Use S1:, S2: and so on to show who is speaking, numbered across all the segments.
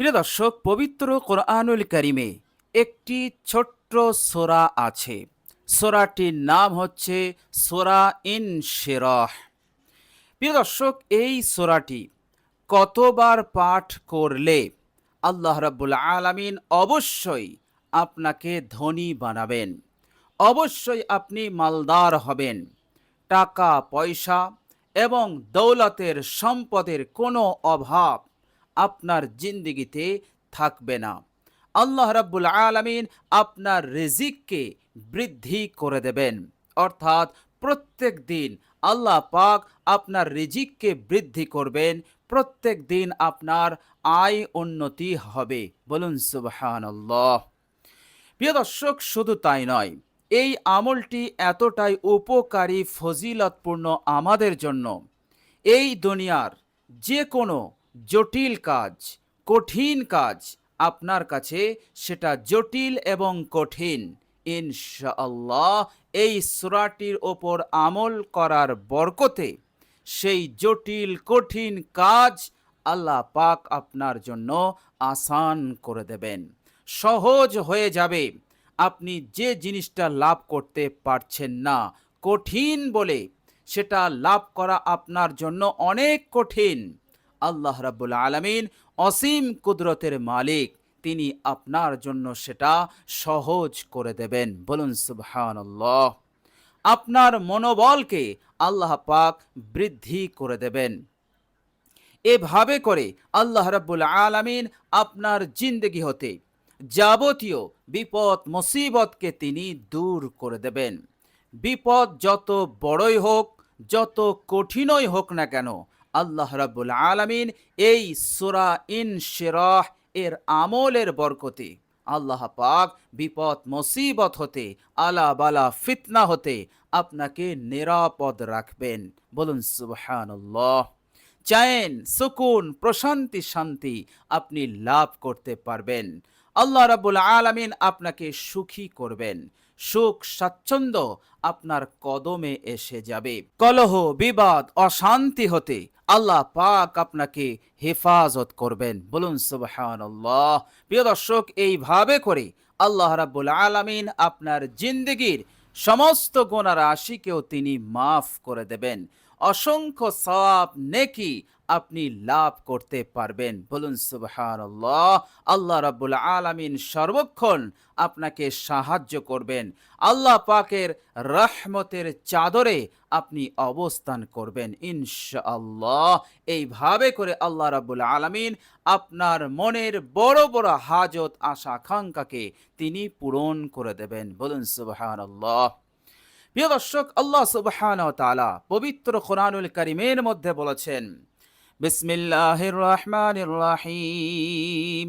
S1: প্রিয় দর্শক, পবিত্র কোরআনুল কারিমে একটি ছোট্ট সূরা আছে। সূরাটির নাম হচ্ছে সূরা ইনশিরাহ। প্রিয় দর্শক, এই সূরাটি কতবার পাঠ করলে আল্লাহ রাব্বুল আলামিন অবশ্যই আপনাকে ধনী বানাবেন, অবশ্যই আপনি মালদার হবেন। টাকা পয়সা এবং দৌলতের সম্পদের কোনো অভাব আপনার জিন্দিগিতে থাকবে না। আল্লাহ রাব্বুল আলামিন আপনার রিজিককে বৃদ্ধি করে দেবেন, অর্থাৎ প্রত্যেক দিন আল্লাহ পাক আপনার রিজিককে বৃদ্ধি করবেন। প্রত্যেক দিন আপনার আয় উন্নতি হবে। বলুন সুবহানাল্লাহ। প্রিয় দর্শক, শুধু তাই নয়, এই আমলটি এতটাই উপকারী ফজিলতপূর্ণ আমাদের জন্য। এই দুনিয়ার যে কোনো জটিল কাজ, কঠিন কাজ আপনার কাছে সেটা জটিল এবং কঠিন, ইনশাআল্লাহ এই সূরাটির ওপর আমল করার বরকতে সেই জটিল কঠিন কাজ আল্লাহ পাক আপনার জন্য আসান করে দেবেন, সহজ হয়ে যাবে। আপনি যে জিনিসটা লাভ করতে পারছেন না, কঠিন বলে সেটা লাভ করা আপনার জন্য অনেক কঠিন, আল্লাহ রাব্বুল আলামিন অসীম কুদরতের মালিক, তিনি আপনার জন্য সেটা সহজ করে দেবেন। বলুন সুবহানাল্লাহ। আপনার মনোবলকে আল্লাহ পাক বৃদ্ধি করে দেবেন। এভাবে করে আল্লাহ রাব্বুল আলামিন আপনার জিন্দগি হতে যাবতীয় বিপদ মুসিবতকে তিনি দূর করে দেবেন। বিপদ যত বড়ই হোক, যত কঠিনই হোক না কেন, আল্লাহ রাব্বুল আলামিন এই সূরা ইনশিরাহ এর আমলের বরকতে আল্লাহ পাক বিপদ মুসিবত হতে, আলা বালা ফিতনা হতে আপনাকে নিরাপদ রাখবেন। বলুন সুবহানাল্লাহ। চায়েন সুকুন, প্রশান্তি, শান্তি আপনি লাভ করতে পারবেন। আল্লাহ রাব্বুল আলামিন আপনাকে সুখী করবেন। সুখ স্বাচ্ছন্দ্য আপনার কদমে এসে যাবে। কলহ, বিবাদ, অশান্তি হতে আল্লাহ পাক আপনাকে হেফাজত করবেন। বলুন সুবহানাল্লাহ। প্রিয় দর্শক, এইভাবে করে আল্লাহ রাব্বুল আলামিন আপনার জিন্দেগির সমস্ত গুনাহ রাশিকেও তিনি মাফ করে দেবেন। অসংখ্য সওয়াব নেকি আপনি লাভ করতে পারবেন। বলুন সুবহানাল্লাহ। আল্লাহ রাব্বুল আলামিন সর্বক্ষণ আপনাকে সাহায্য করবেন। আল্লাহ পাকের রহমতের চাদরে আপনি অবস্থান করবেন ইনশাআল্লাহ। এইভাবে করে আল্লাহ রাব্বুল আলামিন আপনার মনের বড় বড় হাজত, আশা, আকাঙ্ক্ষাকে তিনি পূরণ করে দেবেন। বলুন সুবহানাল্লাহ। প্রিয় দর্শক, আল্লাহ সুবহানাহু ওয়া তাআলা পবিত্র কোরআনুল কারীমের মধ্যে বলেছেন, বিসমিল্লাহির রহমানির রহিম,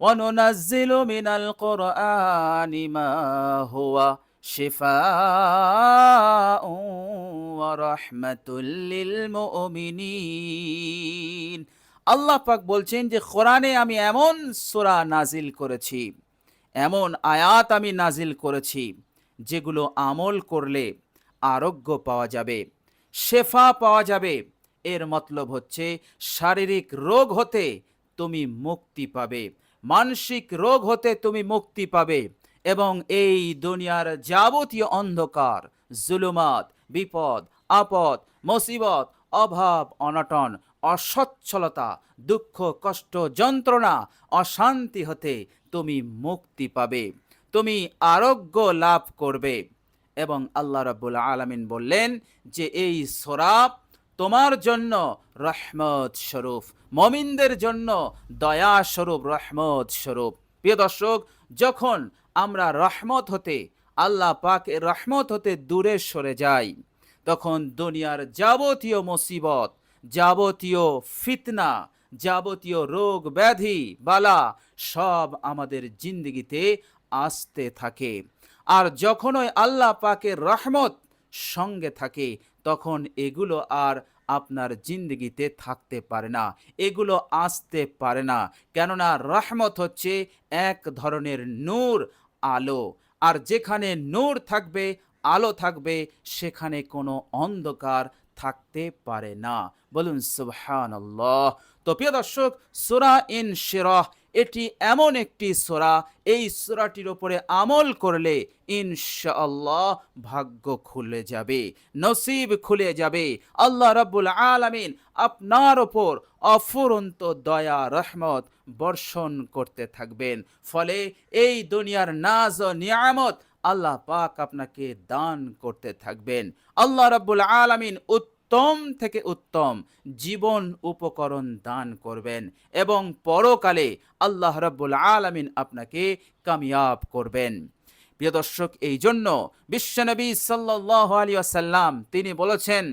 S1: ওয়া নুনাজ্জিলু মিনাল কুরআনি মা হুয়া শিফাউন ওয়া রাহমাতুল লিল মুমিনিন। আল্লাহ পাক বলছেন যে কোরআনে আমি এমন সূরা নাজিল করেছি, এমন আয়াত আমি নাজিল করেছি যেগুলো আমল করলে আরোগ্য পাওয়া যাবে, শেফা পাওয়া যাবে। এর মতলব হচ্ছে শারীরিক রোগ হতে তুমি মুক্তি পাবে, মানসিক রোগ হতে তুমি মুক্তি পাবে, এবং এই দুনিয়ার যাবতীয় অন্ধকার, জুলুমাত, বিপদ আপদ, মুসিবত, অভাব অনটন, অসচ্ছলতা, দুঃখ কষ্ট যন্ত্রণা, অশান্তি হতে তুমি মুক্তি পাবে, তুমি আরোগ্য লাভ করবে। এবং আল্লাহ রাব্বুল আলামিন বললেন যে এই সূরা তোমার জন্য রহমত স্বরূপ, মুমিনদের জন্য দয়া স্বরূপ, রহমত স্বরূপ। প্রিয় দর্শক, যখন আমরা রহমত হতে, আল্লাহ পাকের রহমত হতে দূরে সরে যাই, তখন দুনিয়ার যাবতীয় মুসিবত, যাবতীয় ফিতনা, যাবতীয় রোগ ব্যাধি বালা সব আমাদের জিন্দগিতে আসতে থাকে। আর যখন ওই আল্লাহ পাকের রহমত সঙ্গে থাকে, তখন এগুলো আর আপনার জিন্দগিতে থাকতে পারে না, এগুলো আসতে পারে না। কেননা রহমত হচ্ছে এক ধরনের নূর, আলো। আর যেখানে নূর থাকবে, আলো থাকবে, সেখানে কোনো অন্ধকার থাকতে পারে না। বলুন সুবহানাল্লাহ। তো প্রিয় দর্শক, সূরা ইনশিরাহ এটি এমন একটি সূরা, এই সূরাটির উপরে আমল করলে ইনশাআল্লাহ ভাগ্য খুলে যাবে, নসিব খুলে যাবে। আল্লাহ রাব্বুল আলামিন আপনার ওপর অফুরন্ত দয়া রহমত বর্ষণ করতে থাকবেন। ফলে এই দুনিয়ার নাজ ও নিয়ামত আল্লাহ পাক আপনাকে দান করতে থাকবেন। আল্লাহ রাব্বুল আলামিন উত্তম থেকে উত্তম জীবন উপকরণ দান করবেন এবং পরকালে আল্লাহ রাব্বুল আলামিন আপনাকে কামিয়াব করবেন। প্রিয় দর্শক, এই জন্য বিশ্বনবী সাল্লাল্লাহু আলাইহি ওয়াসাল্লাম তিনি বলেছেন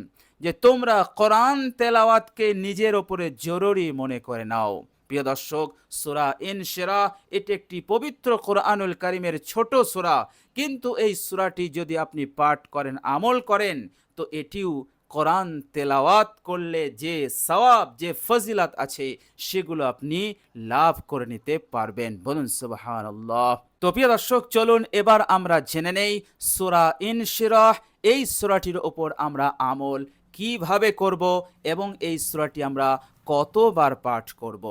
S1: যে তোমরা কোরআন তেলাওয়াতকে নিজের উপরে জরুরি মনে করে নাও। প্রিয় দর্শক, সূরা ইনশিরাহ এটি একটি পবিত্র কোরআনুল কারীমের ছোট সূরা, কিন্তু এই সূরাটি যদি আপনি পাঠ করেন, আমল করেন, তো এটিও কোরআন তেলাওয়াত করলে যে সওয়াব, যে ফজিলত আছে সেগুলো আপনি লাভ করে নিতে পারবেন। বলুন সুবহানাল্লাহ। তো প্রিয় দর্শক, চলুন এবার আমরা জেনে নেই সূরা ইনশিরাহ এই সূরাটির ওপর আমরা আমল কিভাবে করব এবং এই সূরাটি আমরা কতবার পাঠ করব।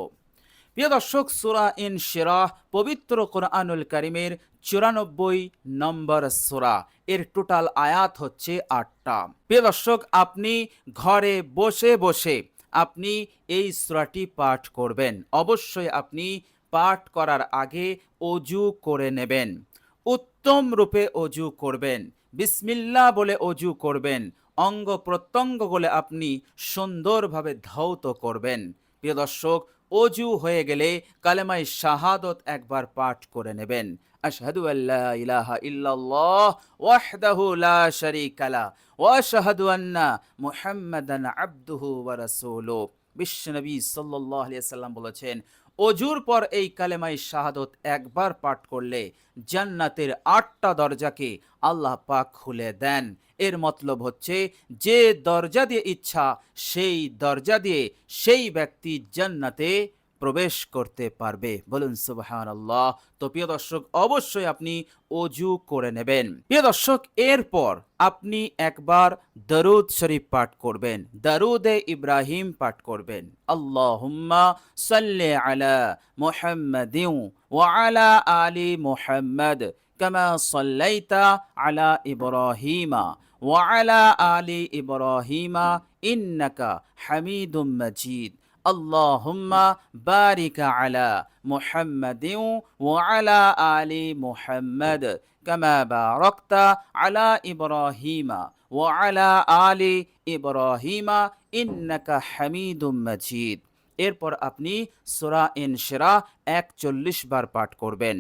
S1: প্রিয় দর্শক, সূরা ইনশিরাহ পবিত্র কোরআনুল কারীমের 94 নম্বর সূরা। এর টোটাল আয়াত হচ্ছে 8টা। প্রিয় দর্শক, আপনি ঘরে বসে বসে আপনি এই সূরাটি পাঠ করবেন। অবশ্যই আপনি পাঠ করার আগে অজু করে নেবেন, উত্তম রূপে অজু করবেন, বিসমিল্লাহ বলে অজু করবেন, অঙ্গ প্রত্যঙ্গগুলো আপনি সুন্দরভাবে ধৌত করবেন। প্রিয় দর্শক, অজু হয়ে গেলে কালেমায়ে শাহাদত একবার পাঠ করে নেবেন। আশহাদু আল্লা ইলাহা ইল্লাল্লাহ ওয়াহদাহু লা শারীকা লা ওয়া আশহাদু আন্না মুহাম্মাদান আবদুহু ওয়া রাসূলুহু। বিশ্বনবী সাল্লাল্লাহু আলাইহি ওয়াসাল্লাম বলেছেন, অজুর পর এই কালেমায়ে শাহাদত একবার পাঠ করলে জান্নাতের 8টা দরজাকে আল্লাহ পাক খুলে দেন। এর মতলব হচ্ছে যে দরজা দিয়ে ইচ্ছা সেই দরজা দিয়ে সেই ব্যক্তি জান্নাতে প্রবেশ করতে পারবে। বলুন সুবহানাল্লাহ। তো প্রিয় দর্শক, অবশ্যই আপনি অজু করে নেবেন। প্রিয় দর্শক, এরপর আপনি একবার দরুদ শরীফ পাঠ করবেন, দরুদে ইব্রাহিম পাঠ করবেন। আল্লাহুম্মা সাল্লি আলা মুহাম্মাদিন ওয়া আলা আলি মুহাম্মাদ কামা সাল্লাইতা আলা ইব্রাহিমা ওয়া আলা আলি ইব্রাহিমা ইন্নাকা হামিদুম মাজিদ। আল্লাহুম্মা বারিক আলা মুহাম্মাদিন ওয়া আলা আলি মুহাম্মাদ কামা বারাকতা আলা ইব্রাহিমা ওয়া আলা আলি ইব্রাহিমা ইন্নাকা হামিদুম মাজিদ। এরপর আপনি সূরা ইনশিরাহ 41 বার পাঠ করবেন।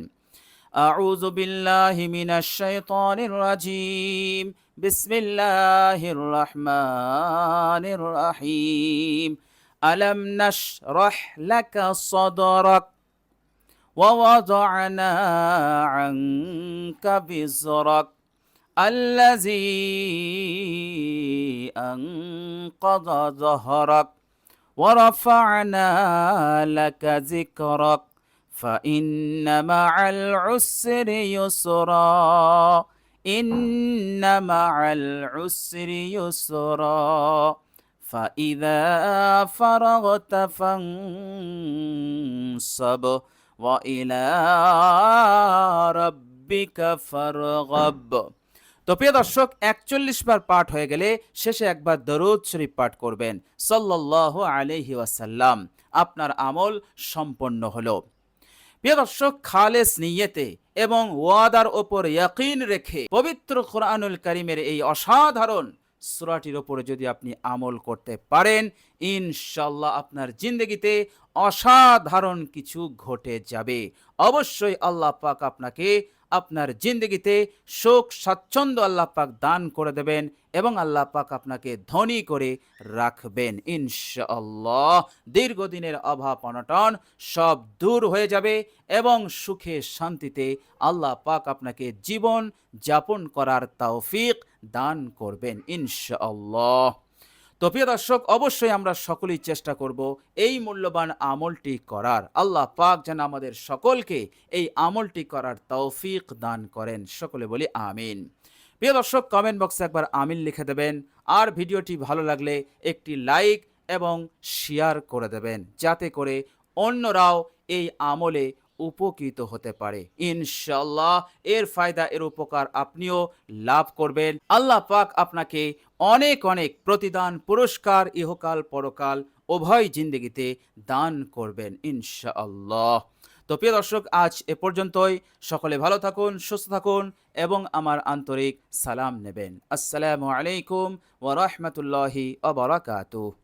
S1: আউযু বিল্লাহি মিনাশ শাইতানির রাজীম। বিসমিল্লাহির রহমানির রহিম। আলাম নাশরাহ লাকা সাদরাক ওয়া ওয়াদা'না আনকা বিজরাক আল্লাযী আনকাযা যহরাক ওয়া রাফা'না লাকা যিকরাক ফাইন্না মা'আল উসরি ইউসরা ইন্না মা'আল উসরি ইউসরা ফাইযা ফারাগতা ফানসাব ওয়া ইলা রাব্বিকা ফারগাব। তো প্রিয় দর্শক, 41 বার পাঠ হয়ে গেলে শেষে একবার দরুদ শরীফ পাঠ করবেন সাল্লাল্লাহু আলাইহি ওয়াসাল্লাম। আপনার আমল সম্পন্ন হলো। প্রিয় দর্শক, খালেস নিয়তে এবং ওয়াদার ওপর ইয়াকিন রেখে পবিত্র কোরআনুল কারীমের এই অসাধারণ সূরাটির ওপরে যদি আপনি আমল করতে পারেন, ইনশাআল্লাহ আপনার জিন্দেগিতে অসাধারণ কিছু ঘটে যাবে। অবশ্যই আল্লাহ পাক আপনাকে আপনার জিন্দেগিতে সুখ স্বাচ্ছন্দ্য আল্লাহ পাক দান করে দেবেন এবং আল্লাহ পাক আপনাকে ধনী করে রাখবেন ইনশাআল্লাহ। দীর্ঘদিনের অভাব অনটন সব দূর হয়ে যাবে এবং সুখে শান্তিতে আল্লাহ পাক আপনাকে জীবন যাপন করার তৌফিক দান করবেন ইনশাআল্লাহ। তো প্রিয় দর্শক, অবশ্যই আমরা সকলেই চেষ্টা করব এই মূল্যবান আমলটি করার। আল্লাহ পাক যেন আমাদের সকলকে এই আমলটি করার তৌফিক দান করেন। সকলে বলি আমিন। প্রিয় দর্শক, কমেন্ট বক্সে একবার আমিন লিখে দেবেন, আর ভিডিওটি ভালো লাগলে একটি লাইক এবং শেয়ার করে দেবেন, যাতে করে অন্যরাও এই আমলে উপকৃত হতে পারে। ইনশাআল্লাহ এর ফায়দা, এর উপকার আপনিও লাভ করবেন। আল্লাহ পাক আপনাকে অনেক অনেক প্রতিদান, পুরস্কার ইহকাল পরকাল উভয় জিন্দেগিতে দান করবেন ইনশাআল্লাহ। তো প্রিয় দর্শক, আজ এ পর্যন্তই। সকলে ভালো থাকুন, সুস্থ থাকুন এবং আমার আন্তরিক সালাম নেবেন। আসসালামু আলাইকুম ওয়া রাহমাতুল্লাহি ওয়া বারাকাতুহু।